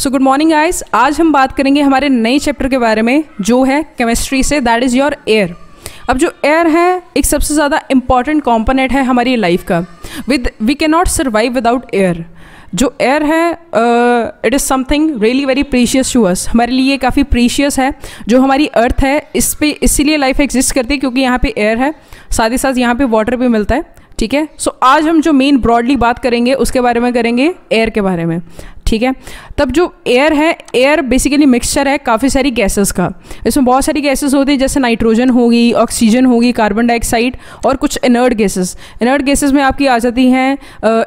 So good morning guys. आज हम बात करेंगे हमारे नए चैप्टर के बारे में जो है केमिस्ट्री से, दैट इज़ योर एयर। अब जो एयर है एक सबसे ज़्यादा इंपॉर्टेंट कॉम्पोनेंट है हमारी लाइफ का। We can not survive without air. जो एयर है it is something really very precious to us. हमारे लिए काफ़ी प्रीशियस है। जो हमारी अर्थ है इस पे इसीलिए लाइफ एग्जिस्ट करती है क्योंकि यहाँ पे एयर है, साथ ही साथ यहाँ पे वाटर भी मिलता है। ठीक है, सो आज हम जो मेन ब्रॉडली बात करेंगे उसके बारे में करेंगे, एयर के बारे में। ठीक है, तब जो एयर है, एयर बेसिकली मिक्सचर है काफ़ी सारी गैसेस का। इसमें बहुत सारी गैसेस होती है जैसे नाइट्रोजन होगी, ऑक्सीजन होगी, कार्बन डाइऑक्साइड और कुछ इनर्ट गैसेस। इनर्ट गैसेस में आपकी आ जाती हैं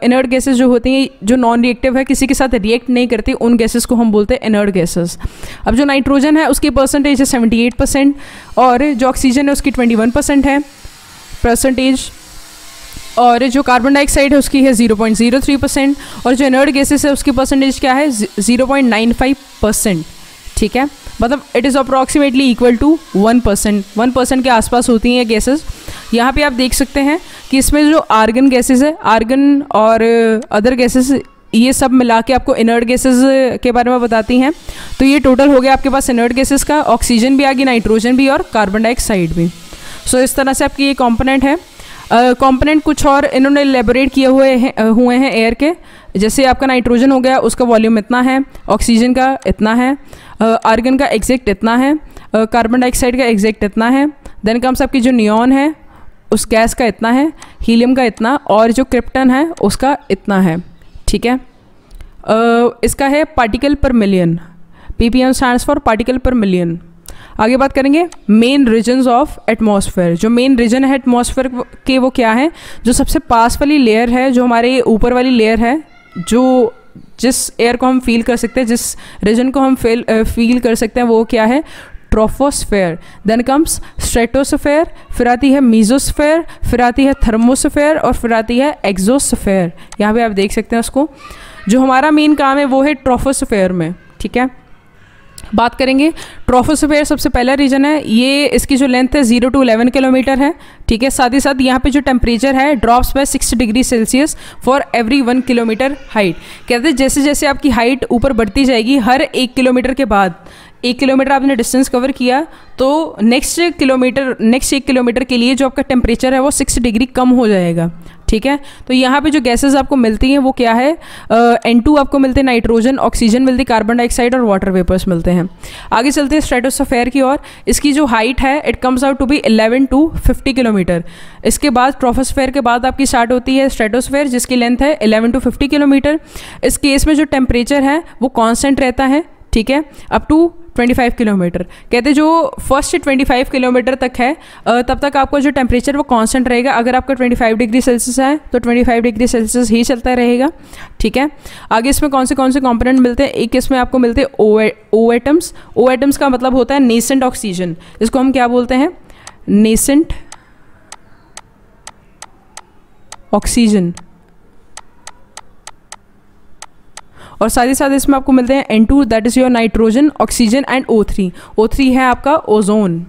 इनर्ट गैसेस जो होती हैं जो नॉन रिएक्टिव है, किसी के साथ रिएक्ट नहीं करती, उन गैसेस को हम बोलते हैं इनर्ट गैसेस। अब जो नाइट्रोजन है उसकी परसेंटेज है 78% और जो ऑक्सीजन है उसकी 21% है परसेंटेज, और जो कार्बन डाइऑक्साइड है उसकी है 0.03% और जो इनर्ट गैसेस है उसकी परसेंटेज क्या है 0.95%। ठीक है, मतलब it is approximately equal to 1% के आसपास होती हैं गैसेस। यहाँ पे आप देख सकते हैं कि इसमें जो आर्गन गैसेस है, आर्गन और अदर गैसेस, ये सब मिला के आपको इनर्ट गैसेस के बारे में बताती हैं। तो ये टोटल हो गया आपके पास इनर्ट गैसेस का। ऑक्सीजन भी आ गई, नाइट्रोजन भी और कार्बन डाइऑक्साइड भी। सो इस तरह से आपकी ये कॉम्पोनेंट है। कंपोनेंट कुछ और इन्होंने एलेबोरेट किए हुए हैं एयर के। जैसे आपका नाइट्रोजन हो गया, उसका वॉल्यूम इतना है, ऑक्सीजन का इतना है, आर्गन का एग्जैक्ट इतना है, कार्बन डाइऑक्साइड का एग्जैक्ट इतना है। देन कम्स आपकी जो नियॉन है उस गैस का इतना है, हीलियम का इतना, और जो क्रिप्टन है उसका इतना है। ठीक है, इसका है पार्टिकल पर million. ppm stands for particle पर मिलियन। आगे बात करेंगे मेन रीजन्स ऑफ एटमॉस्फेयर। जो मेन रीजन है एटमॉस्फेयर के वो क्या है, जो सबसे पास वाली लेयर है, जो हमारे ऊपर वाली लेयर है, जो जिस एयर को हम फील कर सकते हैं, जिस रीजन को हम फील कर सकते हैं वो क्या है, ट्रोपोस्फेयर। देन कम्स स्ट्रेटोस्फेयर, फिर आती है मीजोस्फेयर, फिर आती है थर्मोस्फेयर और फिर आती है एक्सोस्फेयर। यहाँ पे आप देख सकते हैं उसको। जो हमारा मेन काम है वो है ट्रोपोस्फेयर में। ठीक है, बात करेंगे ट्रोपोस्फेयर सबसे पहला रीजन है। ये इसकी जो लेंथ है 0 to 11 किलोमीटर है। ठीक है, साथ ही साथ यहाँ पे जो टेम्परेचर है drops by 6 degree Celsius for every 1 kilometre height. कहते हैं जैसे जैसे आपकी हाइट ऊपर बढ़ती जाएगी, हर 1 किलोमीटर के बाद, 1 किलोमीटर आपने डिस्टेंस कवर किया तो नेक्स्ट 1 किलोमीटर के लिए जो आपका टेम्परेचर है वो 6 डिग्री कम हो जाएगा। ठीक है, तो यहाँ पे जो गैसेस आपको मिलती हैं वो क्या है, N2 आपको मिलते हैं, नाइट्रोजन, ऑक्सीजन मिलती है, कार्बन डाइऑक्साइड और वाटर वेपर्स मिलते हैं। आगे चलते हैं स्ट्रेटोस्फेयर की ओर। इसकी जो हाइट है it comes out to be 11 to 50 kilometre. इसके बाद ट्रोपोस्फेयर के बाद आपकी स्टार्ट होती है स्ट्रेटोस्फेयर, जिसकी लेंथ है 11 to 50 किलोमीटर। इस केस में जो टेम्परेचर है वो कॉन्स्टेंट रहता है। ठीक है, अप टू 25 किलोमीटर। कहते जो फर्स्ट 25 किलोमीटर तक है तब तक आपका जो टेम्परेचर वो कांस्टेंट रहेगा। अगर आपका 25 डिग्री सेल्सियस है तो 25 डिग्री सेल्सियस ही चलता रहेगा। ठीक है, आगे इसमें कौन से कंपोनेंट मिलते हैं, एक इसमें आपको मिलते हैं ओ एटम्स। ओ एटम्स का मतलब होता है नेसेंट ऑक्सीजन। इसको हम क्या बोलते हैं, नेसेंट ऑक्सीजन। और साथ ही साथ इसमें आपको मिलते हैं N2 that is your nitrogen, oxygen and O3। O3 है आपका ओजोन।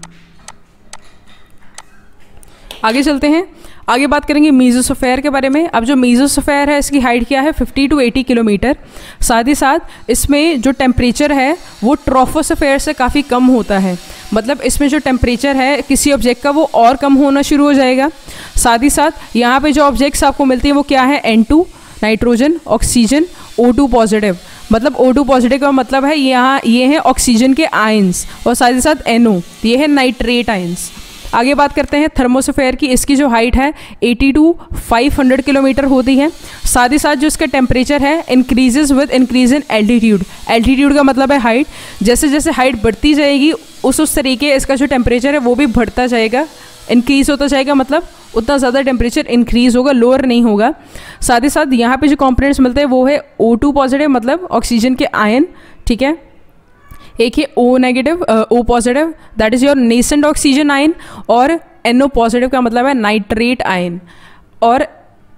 आगे चलते हैं, आगे बात करेंगे मीजोस्फेयर के बारे में। अब जो मीजोस्फेयर है इसकी हाइट क्या है 50 to 80 किलोमीटर। साथ ही साथ इसमें जो टेम्परेचर है वो ट्रोपोस्फेयर से काफ़ी कम होता है। मतलब इसमें जो टेम्परेचर है किसी ऑब्जेक्ट का वो और कम होना शुरू हो जाएगा। साथ ही साथ यहाँ पे जो ऑब्जेक्ट्स आपको मिलती हैं वो क्या है, N2 nitrogen, oxygen, O2 positive. मतलब O2 पॉजिटिव का मतलब है यहाँ ये है ऑक्सीजन के आयंस, और साथ ही साथ NO ये है नाइट्रेट आयंस। आगे बात करते हैं थर्मोस्फेयर की। इसकी जो हाइट है 80 to 500 किलोमीटर होती है। साथ ही साथ जो इसका टेम्परेचर है increases with increase in altitude. Altitude का मतलब है हाइट। जैसे जैसे हाइट बढ़ती जाएगी उस तरीके इसका जो टेम्परेचर है वो भी बढ़ता जाएगा, इंक्रीज होता जाएगा। मतलब उतना ज़्यादा टेम्परेचर इंक्रीज होगा, लोअर नहीं होगा। साथ ही साथ यहाँ पे जो कंपोनेंट्स मिलते हैं वो है O2 पॉजिटिव, मतलब ऑक्सीजन के आयन। ठीक है, एक है O negative, O positive that is your nascent oxygen ion, और NO पॉजिटिव का मतलब है नाइट्रेट आयन, और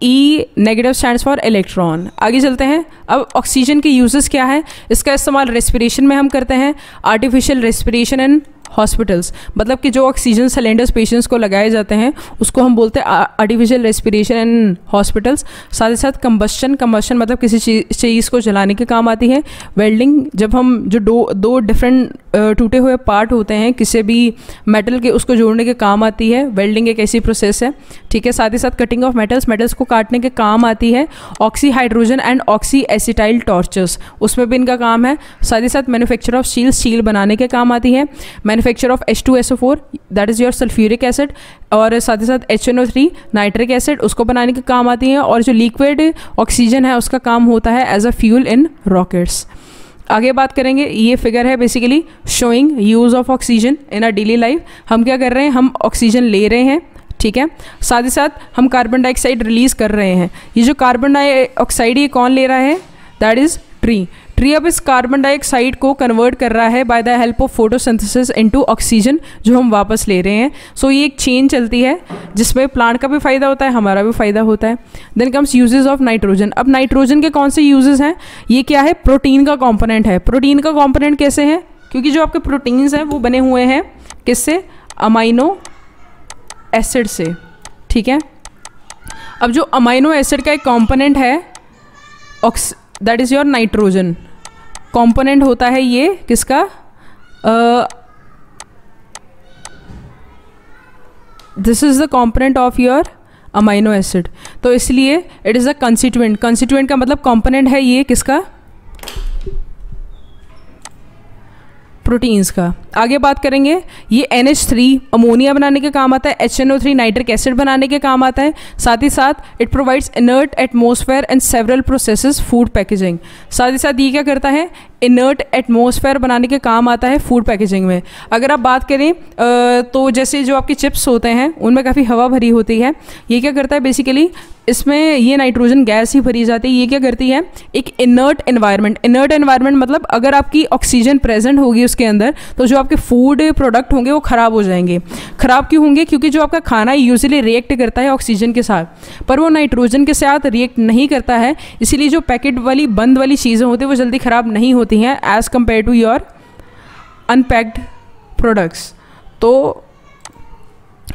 E negative stands for electron. आगे चलते हैं, अब ऑक्सीजन के यूजेस क्या है। इसका इस्तेमाल रेस्पिरेशन में हम करते हैं, आर्टिफिशियल रेस्पिरेशन एंड हॉस्पिटल्स, मतलब कि जो ऑक्सीजन सिलेंडर्स पेशेंट्स को लगाए जाते हैं उसको हम बोलते हैं आर्टिफिशियल रेस्पिरेशन इन हॉस्पिटल्स। साथ ही साथ कंबस्शन मतलब किसी चीज़ को जलाने के काम आती है। वेल्डिंग, जब हम जो दो डिफरेंट टूटे हुए पार्ट होते हैं किसी भी मेटल के, उसको जोड़ने के काम आती है। वेल्डिंग एक ऐसी प्रोसेस है, ठीक है। साथ ही साथ कटिंग ऑफ मेटल्स को काटने के काम आती है। Oxy hydrogen and oxy acetyl tortures, उसमें भी इनका काम है। साथ ही साथ मैन्युफैक्चर ऑफ स्टील बनाने के काम आती है। Manufacture of H2SO4 that is your sulphuric acid, और साथ ही साथ HNO3 नाइट्रिक एसिड, उसको बनाने के काम आती है। और जो लिक्विड ऑक्सीजन है उसका काम होता है as a fuel in rockets. आगे बात करेंगे, ये फिगर है basically showing use of oxygen in a daily life. हम क्या कर रहे हैं, हम ऑक्सीजन ले रहे हैं, ठीक है। साथ ही साथ हम कार्बन डाइऑक्साइड रिलीज़ कर रहे हैं। ये जो कार्बन डाइऑक्साइड ये कौन ले रहा है, दैट इज़ ट्री अब इस कार्बन डाइऑक्साइड को कन्वर्ट कर रहा है by the help of photosynthesis into oxygen, जो हम वापस ले रहे हैं। सो ये एक चेन चलती है जिसमें प्लांट का भी फ़ायदा होता है, हमारा भी फ़ायदा होता है। Then comes uses of nitrogen. अब नाइट्रोजन के कौन से यूजेस हैं, ये क्या है, प्रोटीन का कॉम्पोनेंट है। प्रोटीन का कॉम्पोनेंट कैसे है, क्योंकि जो आपके प्रोटीन्स हैं वो बने हुए हैं किससे, अमाइनो एसिड से, ठीक है। अब जो अमाइनो एसिड का एक कॉम्पोनेंट है that is your nitrogen, component होता है ये किसका, this is the component of your amino acid. तो इसलिए इट इज़ अ कंस्टिट्यूएंट का मतलब कंपोनेंट है ये किसका, प्रोटीन्स का। आगे बात करेंगे, ये NH3 अमोनिया बनाने के काम आता है, HNO3 नाइट्रिक एसिड बनाने के काम आता है। साथ ही साथ it provides inert atmosphere and several processes food packaging. साथ ही साथ ये क्या करता है, इनर्ट एटमॉस्फेयर बनाने के काम आता है फूड पैकेजिंग में। अगर आप बात करें तो जैसे जो आपके चिप्स होते हैं उनमें काफ़ी हवा भरी होती है, ये क्या करता है बेसिकली, इसमें ये नाइट्रोजन गैस ही भरी जाती है। ये क्या करती है, एक इनर्ट एनवायरनमेंट मतलब अगर आपकी ऑक्सीजन प्रेजेंट होगी उसके अंदर तो जो आपके फूड प्रोडक्ट होंगे वो ख़राब हो जाएंगे। ख़राब क्यों होंगे, क्योंकि जो आपका खाना यूजुअली रिएक्ट करता है ऑक्सीजन के साथ, पर वो नाइट्रोजन के साथ रिएक्ट नहीं करता है। इसीलिए जो पैकेट वाली बंद वाली चीज़ें होती हैं वो जल्दी ख़राब नहीं होती हैं as compare to your unpacked products. तो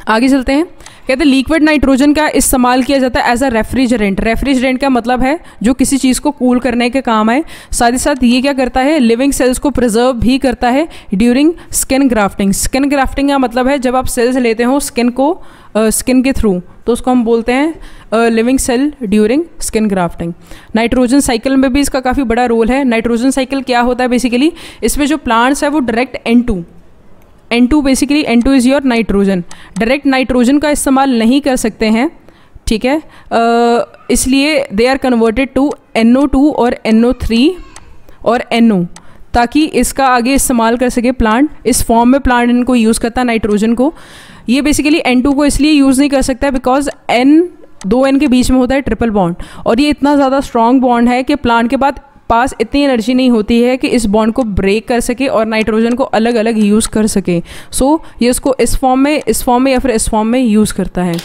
आगे चलते हैं, कहते हैं लिक्विड नाइट्रोजन का इस्तेमाल किया जाता है एज अ रेफ्रिजरेंट का मतलब है जो किसी चीज़ को कूल करने के काम आए। साथ ही साथ ये क्या करता है, लिविंग सेल्स को प्रिजर्व भी करता है ड्यूरिंग स्किन ग्राफ्टिंग का मतलब है जब आप सेल्स लेते हो स्किन के थ्रू, तो उसको हम बोलते हैं living cell during skin grafting. Nitrogen cycle में भी इसका काफ़ी बड़ा रोल है। नाइट्रोजन साइकिल क्या होता है बेसिकली, इसमें जो प्लांट्स है वो direct N2 basically N2 is your nitrogen, direct nitrogen का इस्तेमाल नहीं कर सकते हैं, ठीक है। इसलिए they are converted to NO2 और NO3 और NO, ताकि इसका आगे इस्तेमाल कर सके प्लांट। इस फॉर्म में प्लांट इनको यूज़ करता है नाइट्रोजन को। ये बेसिकली N2 को इसलिए यूज़ नहीं कर सकता है बिकॉज दो N के बीच में होता है ट्रिपल बॉन्ड, और ये इतना ज़्यादा स्ट्रॉन्ग बॉन्ड है कि प्लांट के पास इतनी एनर्जी नहीं होती है कि इस बॉन्ड को ब्रेक कर सके और नाइट्रोजन को अलग अलग यूज़ कर सके। सो ये उसको इस फॉर्म में या फिर इस फॉर्म में यूज़ करता है,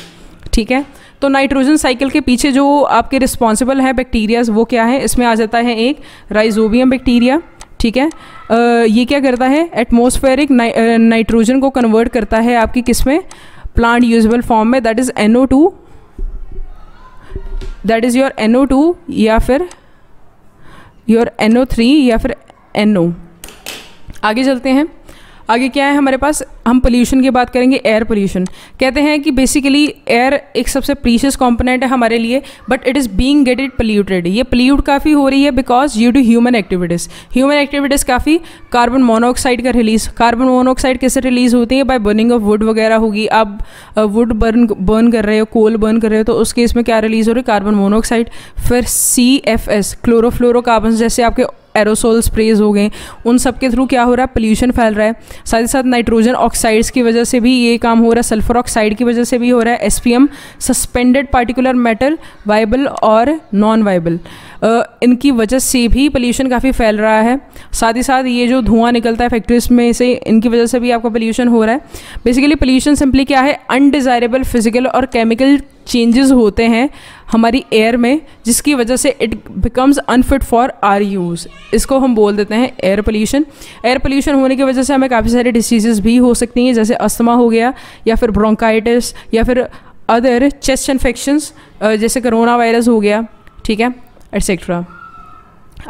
ठीक है। तो नाइट्रोजन साइकिल के पीछे जो आपके रिस्पॉन्सिबल है बैक्टीरियाज वो क्या है, इसमें आ जाता है एक राइजोबियम बैक्टीरिया, ठीक है। ये क्या करता है, एटमॉस्फेरिक नाइट्रोजन को कन्वर्ट करता है आपकी किस में, प्लांट यूजेबल फॉर्म में, that is NO2, that is your NO2 या फिर योर NO3 या फिर NO। आगे चलते हैं, आगे क्या है हमारे पास, हम पोल्यूशन की बात करेंगे। एयर पोल्यूशन, कहते हैं कि बेसिकली एयर एक सबसे प्रीशियस कंपोनेंट है हमारे लिए, but it is being getting polluted. ये पोल्यूट काफ़ी हो रही है because due to human activities carbon कार्बन मोनोऑक्साइड का रिलीज। कार्बन मोनोऑक्साइड कैसे रिलीज होती है, बाय बर्निंग ऑफ वुड वगैरह होगी। आप वुड बर्न कर रहे हो, कोल बर्न कर रहे हो, तो उस केस में क्या रिलीज हो रही है, कार्बन मोनोऑक्साइड। फिर CFS क्लोरोफ्लोरोकार्बन जैसे आपके एरोसोल स्प्रेज हो गए, उन सब के थ्रू क्या हो रहा है, पोल्यूशन फैल रहा है। साथ ही साथ नाइट्रोजन ऑक्साइड्स की वजह से भी ये काम हो रहा है, सल्फर ऑक्साइड की वजह से भी हो रहा है। SPM suspended particular metal, viable और नॉन वाइबल। इनकी वजह से भी पोल्यूशन काफ़ी फैल रहा है। साथ ही साथ ये जो धुआं निकलता है फैक्ट्रीज में से, इनकी वजह से भी आपका पोल्यूशन हो रहा है। बेसिकली पोल्यूशन सिंपली क्या है, अनडिज़ायरेबल फिजिकल और केमिकल चेंजेस होते हैं हमारी एयर में, जिसकी वजह से it becomes unfit for our use. इसको हम बोल देते हैं एयर पोल्यूशन। एयर पोल्यूशन होने की वजह से हमें काफ़ी सारी डिसीजेस भी हो सकती हैं, जैसे अस्थमा हो गया, या फिर ब्रोंकाइटिस, या फिर अदर चेस्ट इन्फेक्शंस जैसे कोरोना वायरस हो गया, ठीक है, एटसेट्रा।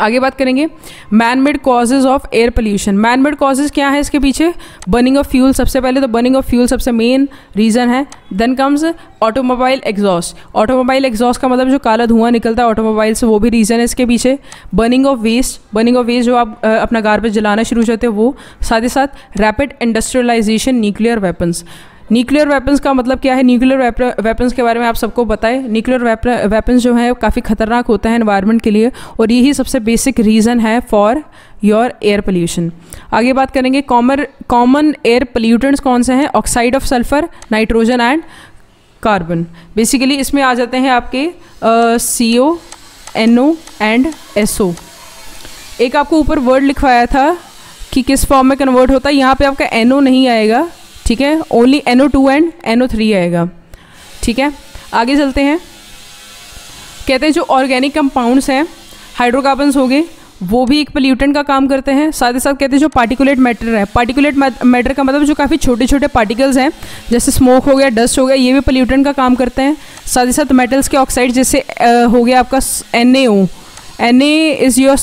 आगे बात करेंगे man made causes of air pollution. Man made causes क्या है इसके पीछे? बर्निंग ऑफ फ्यूल सबसे पहले, तो बर्निंग ऑफ फ्यूल सबसे मेन रीज़न है। Then comes automobile exhaust. Automobile exhaust का मतलब जो काला धुआं निकलता है ऑटोमोबाइल से, वो भी रीज़न है इसके पीछे। Burning of waste, burning of waste जो आप अपना गार्बेज जलाना शुरू करते हो वो। साथ ही साथ rapid industrialisation nuclear weapons. Nuclear weapons का मतलब क्या है? न्यूक्लियर वेपन्स के बारे में आप सबको पता है। न्यूक्लियर वेपन्स जो है काफ़ी खतरनाक होता है एनवायरनमेंट के लिए, और यही सबसे बेसिक रीज़न है फॉर योर एयर पोल्यूशन। आगे बात करेंगे कॉमन एयर पोल्यूटेंट्स कौन से हैं? Oxide of sulphur, nitrogen and carbon. Basically इसमें आ जाते हैं आपके CO, NO एंड SO। एक आपको ऊपर वर्ड लिखवाया था कि किस फॉर्म में कन्वर्ट होता है, यहाँ पे आपका NO नहीं आएगा, ठीक है, ओनली NO2 एंड NO3 आएगा, ठीक है। आगे चलते हैं, कहते हैं जो ऑर्गेनिक कंपाउंड्स हैं, हाइड्रोकार्बन्स हो गए, वो भी एक पोल्यूटेंट का काम करते हैं। साथ ही साथ कहते हैं जो पार्टिकुलेट मैटर है, पार्टिकुलेट मैटर का मतलब जो काफ़ी छोटे छोटे पार्टिकल्स हैं, जैसे स्मोक हो गया, डस्ट हो गया, ये भी पोल्यूटेंट का काम करते हैं। साथ ही साथ मेटल्स के ऑक्साइड जैसे हो गया आपका NaO, Na is your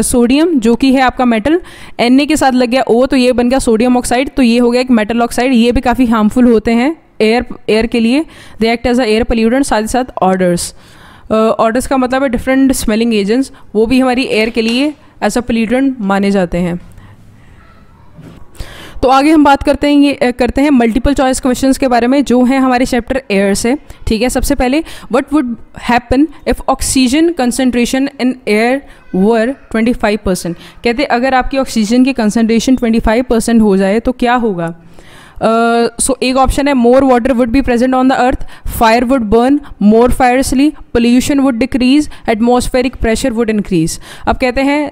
sodium जो कि है आपका मेटल, Na के साथ लग गया O तो ये बन गया सोडियम ऑक्साइड, तो ये हो गया एक मेटल ऑक्साइड। ये भी काफ़ी हार्मफुल होते हैं एयर के लिए, they act as a air pollutant. साथ ही साथ ऑर्डर्स का मतलब है डिफरेंट स्मेलिंग एजेंट्स, वो भी हमारी एयर के लिए एज अ पोल्यूटेंट माने जाते हैं। तो आगे हम बात करते हैं मल्टीपल चॉइस क्वेश्चंस के बारे में जो हैं हमारे चैप्टर एयर से, ठीक है। सबसे पहले what would happen if oxygen concentration in air were 25%। कहते अगर आपकी ऑक्सीजन की कंसंट्रेशन 25% हो जाए तो क्या होगा? सो एक ऑप्शन है more water would be present on the earth, fire would burn more fiercely, pollution would decrease, atmospheric pressure would increase. अब कहते हैं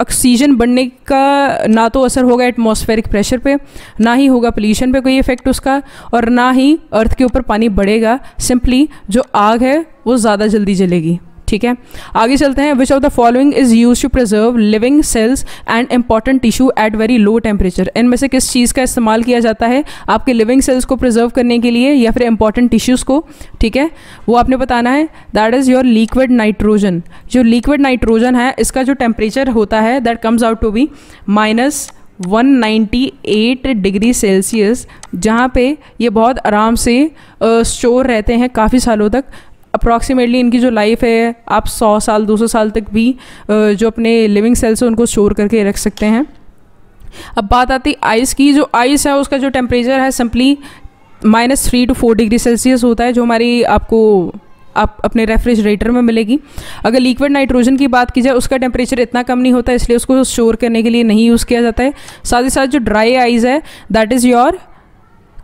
ऑक्सीजन बढ़ने का ना तो असर होगा एटमॉस्फेरिक प्रेशर पे, ना ही होगा पोल्यूशन पे कोई इफेक्ट उसका, और ना ही अर्थ के ऊपर पानी बढ़ेगा, सिंपली जो आग है वो ज़्यादा जल्दी जलेगी, ठीक है। आगे चलते हैं, which of the following is use to preserve living cells and important tissue at very low temperature. इनमें से किस चीज़ का इस्तेमाल किया जाता है आपके लिविंग सेल्स को प्रिजर्व करने के लिए या फिर इंपॉर्टेंट टिश्यूज़ को, ठीक है, वो आपने बताना है। That is your liquid nitrogen. जो लिक्विड नाइट्रोजन है इसका जो टेम्परेचर होता है that comes out to be -198 degree Celsius, जहाँ पे ये बहुत आराम से स्टोर रहते हैं काफ़ी सालों तक। अप्रॉक्सीमेटली इनकी जो लाइफ है आप 100 साल 200 साल तक भी जो अपने लिविंग सेल्स हैं उनको स्टोर करके रख सकते हैं। अब बात आती है आइस की। जो आइस है उसका जो टेम्परेचर है सिंपली -3 to 4 डिग्री सेल्सियस होता है, जो हमारी आपको आप अपने रेफ्रिजरेटर में मिलेगी। अगर लिक्विड नाइट्रोजन की बात की जाए उसका टेम्परेचर इतना कम नहीं होता, इसलिए उसको स्टोर करने के लिए नहीं यूज़ किया जाता है। साथ ही साथ जो ड्राई आइस है that is your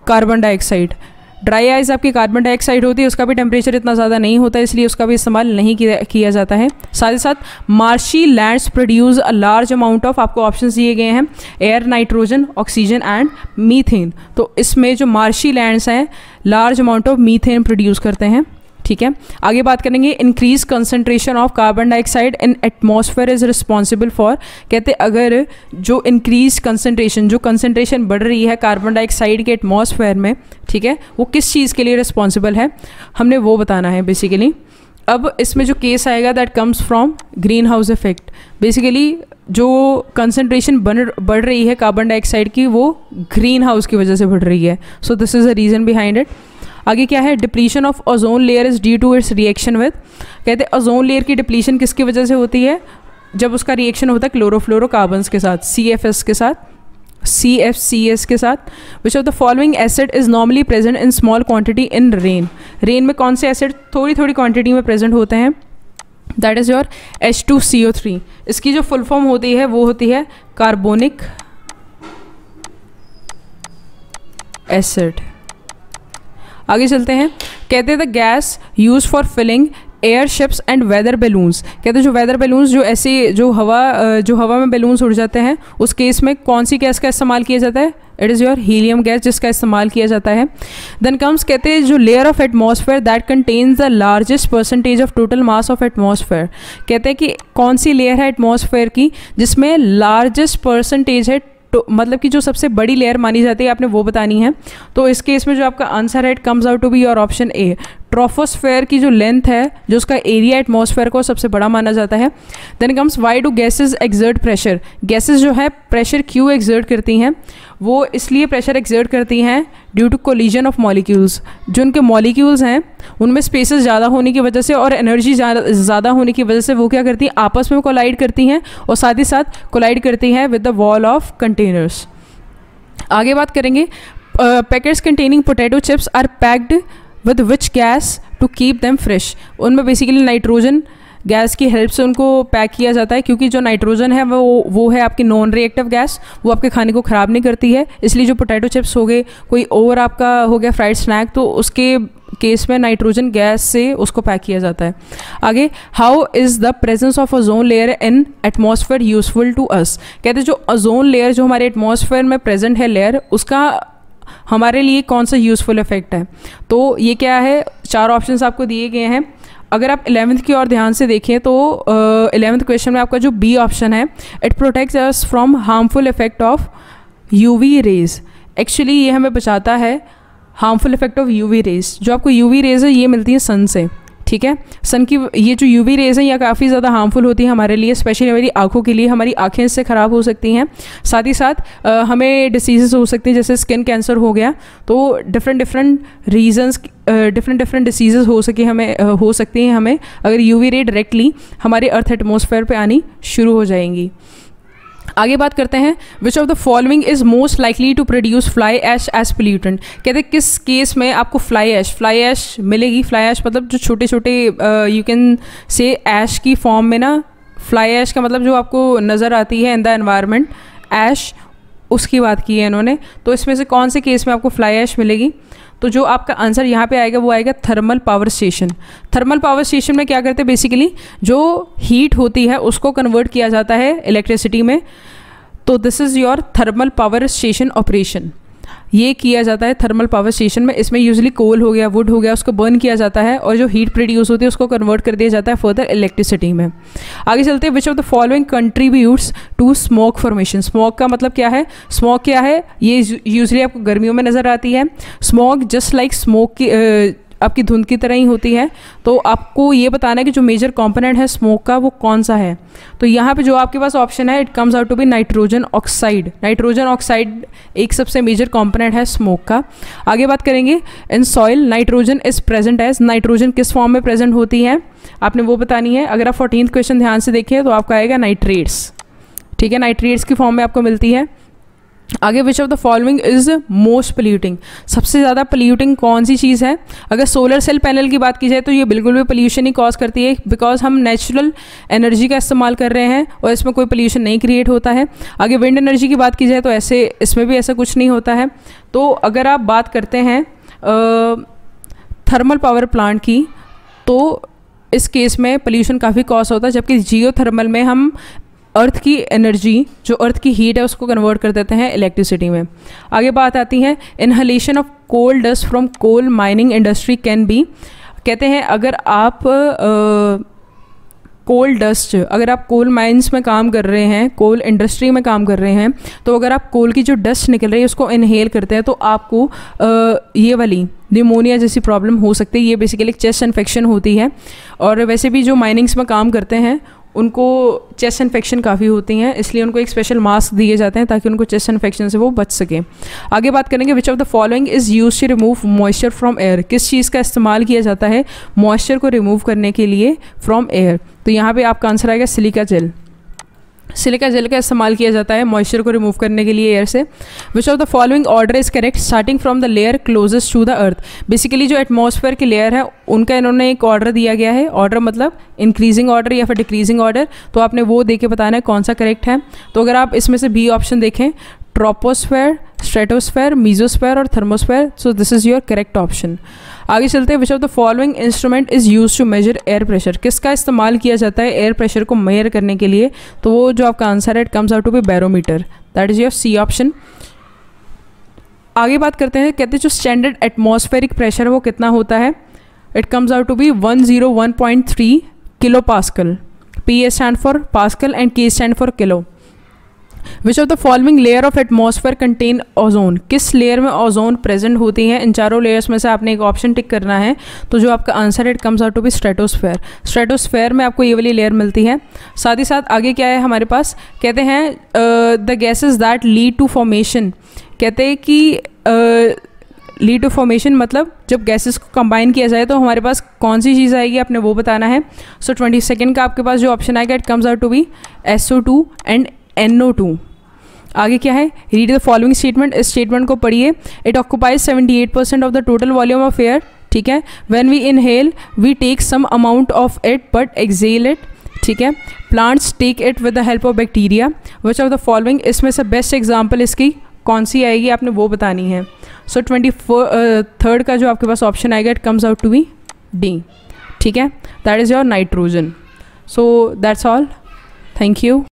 carbon dioxide. Dry ice आपकी कार्बन डाइऑक्साइड होती है, उसका भी टेम्परेचर इतना ज़्यादा नहीं होता, इसलिए उसका भी इस्तेमाल नहीं किया जाता है। साथ ही साथ marshy lands produce a large amount of, आपको ऑप्शंस दिए गए हैं, air, nitrogen, oxygen and methane. तो इसमें जो मार्शी लैंड्स हैं large amount of methane produce करते हैं, ठीक है। आगे बात करेंगे increase concentration of carbon dioxide in atmosphere is responsible for. कहते अगर जो इंक्रीज कंसंट्रेशन, जो कंसंट्रेशन बढ़ रही है कार्बन डाइऑक्साइड के एटमॉस्फेयर में, ठीक है, वो किस चीज़ के लिए रिस्पॉन्सिबल है, हमने वो बताना है बेसिकली। अब इसमें जो केस आएगा that comes from green house effect. Basically जो कंसंट्रेशन बढ़ रही है कार्बन डाइऑक्साइड की वो ग्रीन हाउस की वजह से बढ़ रही है। So this is a reason behind it. आगे क्या है, depletion of ozone layer is due to its reaction with. कहते हैं ओजोन लेयर की डिप्लीशन किसकी वजह से होती है? जब उसका रिएक्शन होता है क्लोरोफ्लोरोकार्बन्स के साथ, CFS के साथ, CFCS के साथ। विच of the following acid is normally present in small quantity in rain. Rain में कौन से एसिड थोड़ी थोड़ी क्वांटिटी में प्रेजेंट होते हैं? That is your H2CO3। इसकी जो फुल फॉर्म होती है वो होती है कार्बोनिक एसिड। आगे चलते हैं, कहते हैं the gas use for filling air ships and weather balloons. कहते हैं जो वेदर बैलून्स जो ऐसे जो हवा में बैलून्स उड़ जाते हैं, उस केस में कौन सी गैस का इस्तेमाल किया जाता है? It is your helium gas जिसका इस्तेमाल किया जाता है। देन कम्स कहते हैं जो layer of atmosphere that contains the largest percentage of total mass of atmosphere. कहते हैं कि कौन सी लेयर है एटमॉस्फेयर की जिसमें लार्जेस्ट परसेंटेज है, तो मतलब कि जो सबसे बड़ी लेयर मानी जाती है, आपने वो बतानी है। तो इस केस में जो आपका आंसर है it comes out to be your option A. Troposphere की जो लेंथ है, जो उसका एरिया एटमॉस्फेयर को सबसे बड़ा माना जाता है। Then comes why do gases exert pressure. Gases जो है प्रेशर क्यों एक्सर्ट करती हैं? वो इसलिए प्रेशर एक्सर्ट करती हैं due to collision of molecules. जो उनके मॉलिक्यूल्स हैं उनमें स्पेसेस ज़्यादा होने की वजह से और एनर्जी ज़्यादा होने की वजह से वो क्या करती हैं? आपस में कोलाइड करती हैं और साथ ही साथ कोलाइड करती हैं with the wall of containers. आगे बात करेंगे, packets containing potato chips are packed with which gas to keep them fresh. उनमें बेसिकली नाइट्रोजन गैस की हेल्प से उनको पैक किया जाता है, क्योंकि जो नाइट्रोजन है वो है आपकी नॉन रिएक्टिव गैस, वो आपके खाने को ख़राब नहीं करती है। इसलिए जो पोटैटो चिप्स हो गए, कोई और आपका हो गया फ्राइड स्नैक, तो उसके केस में नाइट्रोजन गैस से उसको पैक किया जाता है। आगे, how is the presence of ozone layer in atmosphere useful to us. कहते हैं जो ओजोन लेयर जो हमारे एटमॉस्फेयर में प्रेजेंट है लेयर, उसका हमारे लिए कौन सा यूज़फुल इफेक्ट है? तो ये क्या है, 4 ऑप्शंस आपको दिए गए हैं। अगर आप 11th की ओर ध्यान से देखें तो 11th क्वेश्चन में आपका जो बी ऑप्शन है, it protects us from harmful effect of UV rays. Actually ये हमें बचाता है harmful effect of UV rays. जो आपको यूवी रेज है ये मिलती है सन से, ठीक है। सन की ये जो यूवी रेज है ये काफ़ी ज़्यादा हार्मफुल होती है हमारे लिए, स्पेशली हमारी आंखों के लिए। हमारी आंखें इससे ख़राब हो सकती हैं, साथ ही साथ हमें डिसीज़ेस हो सकती हैं, जैसे स्किन कैंसर हो गया। तो डिफरेंट रीजंस, डिफरेंट डिसीज़ेस हो सकती हैं हमें अगर यूवी रे डायरेक्टली हमारे अर्थ एटमॉस्फेयर पे आनी शुरू हो जाएंगी। आगे बात करते हैं, which of the following is most likely to produce fly ash as pollutant. कहते हैं किस केस में आपको फ्लाई ऐश मिलेगी। फ्लाई ऐश मतलब जो छोटे छोटे यू कैन से ऐश की फॉर्म में ना, फ्लाई ऐश का मतलब जो आपको नज़र आती है इन द एनवायरनमेंट, ऐश, उसकी बात की है इन्होंने। तो इसमें से कौन से केस में आपको फ्लाई ऐश मिलेगी? तो जो आपका आंसर यहाँ पे आएगा वो आएगा thermal power station. Thermal power station में क्या करते हैं, बेसिकली जो हीट होती है उसको कन्वर्ट किया जाता है इलेक्ट्रिसिटी में। तो this is your thermal power station operation. ये किया जाता है थर्मल पावर स्टेशन में। इसमें यूजुअली कोल हो गया, वुड हो गया, उसको बर्न किया जाता है और जो हीट प्रोड्यूस होती है उसको कन्वर्ट कर दिया जाता है फर्दर इलेक्ट्रिसिटी में। आगे चलते हैं, which of the following contributes to smoke formation. Smoke का मतलब क्या है? स्मोक क्या है? ये यूजुअली आपको गर्मियों में नज़र आती है। स्मोक जस्ट लाइक स्मोक की आपकी धुंध की तरह ही होती है। तो आपको ये बताना है कि जो मेजर कंपोनेंट है स्मोक का वो कौन सा है। तो यहाँ पे जो आपके पास ऑप्शन है, it comes out to be nitrogen oxide. Nitrogen oxide एक सबसे मेजर कंपोनेंट है स्मोक का। आगे बात करेंगे, in soil nitrogen is present as. Nitrogen किस फॉर्म में प्रेजेंट होती है आपने वो बतानी है। अगर आप 14th क्वेश्चन ध्यान से देखिए तो आपका आएगा नाइट्रेट्स, ठीक है, नाइट्रेट्स की फॉर्म में आपको मिलती है। आगे, विच of the following is most polluting. सबसे ज़्यादा पोल्यूटिंग कौन सी चीज़ है? अगर सोलर सेल पैनल की बात की जाए तो ये बिल्कुल भी पोल्यूशन ही कॉज करती है, बिकॉज हम नेचुरल एनर्जी का इस्तेमाल कर रहे हैं और इसमें कोई पोल्यूशन नहीं क्रिएट होता है। आगे विंड एनर्जी की बात की जाए तो ऐसे इसमें भी ऐसा कुछ नहीं होता है। तो अगर आप बात करते हैं थर्मल पावर प्लांट की, तो इस केस में पोल्यूशन काफ़ी कॉज होता है, जबकि जियो थर्मल में हम अर्थ की एनर्जी, जो अर्थ की हीट है उसको कन्वर्ट कर देते हैं इलेक्ट्रिसिटी में। आगे बात आती है, inhalation of coal dust from coal mining industry can be. कहते हैं अगर आप कोल डस्ट, अगर आप कोल माइंस में काम कर रहे हैं, कोल इंडस्ट्री में काम कर रहे हैं, तो अगर आप कोल की जो डस्ट निकल रही है उसको इनहेल करते हैं तो आपको ये वाली निमोनिया जैसी प्रॉब्लम हो सकती है। ये बेसिकली चेस्ट इन्फेक्शन होती है। और वैसे भी जो माइनिंग्स में काम करते हैं उनको चेस्ट इन्फेक्शन काफ़ी होती हैं, इसलिए उनको एक स्पेशल मास्क दिए जाते हैं ताकि उनको चेस्ट इन्फेक्शन से वो बच सके। आगे बात करेंगे, which of the following is use to remove moisture from air. किस चीज़ का इस्तेमाल किया जाता है मॉइस्चर को रिमूव करने के लिए फ्रॉम एयर? तो यहाँ पे आपका आंसर आएगा सिलिका जेल। सिलिका जेल का इस्तेमाल किया जाता है मॉइस्चर को रिमूव करने के लिए एयर से। Which of the following order is correct starting from the layer closest to the earth. Basically जो एटमॉस्फेयर की लेयर है उनका इन्होंने एक ऑर्डर दिया गया है। ऑर्डर मतलब इंक्रीजिंग ऑर्डर या फिर डिक्रीजिंग ऑर्डर। तो आपने वो देख के बताना है कौन सा करेक्ट है। तो अगर आप इसमें से बी ऑप्शन देखें, ट्रोपोस्फेयर, स्ट्रेटोस्फेयर, मीजोस्फेयर और thermosphere, so this is your correct option. आगे चलते हैं, which of the following instrument is use to measure air pressure, किसका इस्तेमाल किया जाता है एयर प्रेशर को मेजर करने के लिए, तो वो जो आपका आंसर है it comes out to be barometer, that is your C option. आगे बात करते हैं, कहते हैं जो स्टैंडर्ड एटमॉस्फेरिक प्रेशर है वो कितना होता है, it comes out to be 101.3 kilo pascal, P stands for pascal and K stands for kilo. Which of the following layer of atmosphere contain ozone, किस लेयर में ओजोन प्रेजेंट होती है, इन चारों लेयर्स में से आपने एक ऑप्शन टिक करना है, तो जो आपका आंसर है it comes out to be stratosphere, stratosphere में आपको ये वाली लेयर मिलती है। साथ ही साथ आगे क्या है हमारे पास, कहते हैं the gases that lead to formation, कहते हैं कि लीड टू फॉर्मेशन मतलब जब गैसेस को कंबाइन किया जाए तो हमारे पास कौन सी चीज़ आएगी, आपने वो बताना है। सो 22 का आपके पास जो ऑप्शन आएगा it comes out to be SO2 and NO2। आगे क्या है, रीड द फॉलोइंग स्टेटमेंट, इस स्टेटमेंट को पढ़िए। It occupies 78% of the total volume of air, ठीक है। When we inhale we take some amount of it but exhale it, ठीक है। Plants take it with the help of bacteria, which of the following, इसमें से best example इसकी कौन सी आएगी, आपने वो बतानी है। सो 23 का जो आपके पास ऑप्शन आएगा it comes out to be D, ठीक है, that is your nitrogen. So that's all, thank you.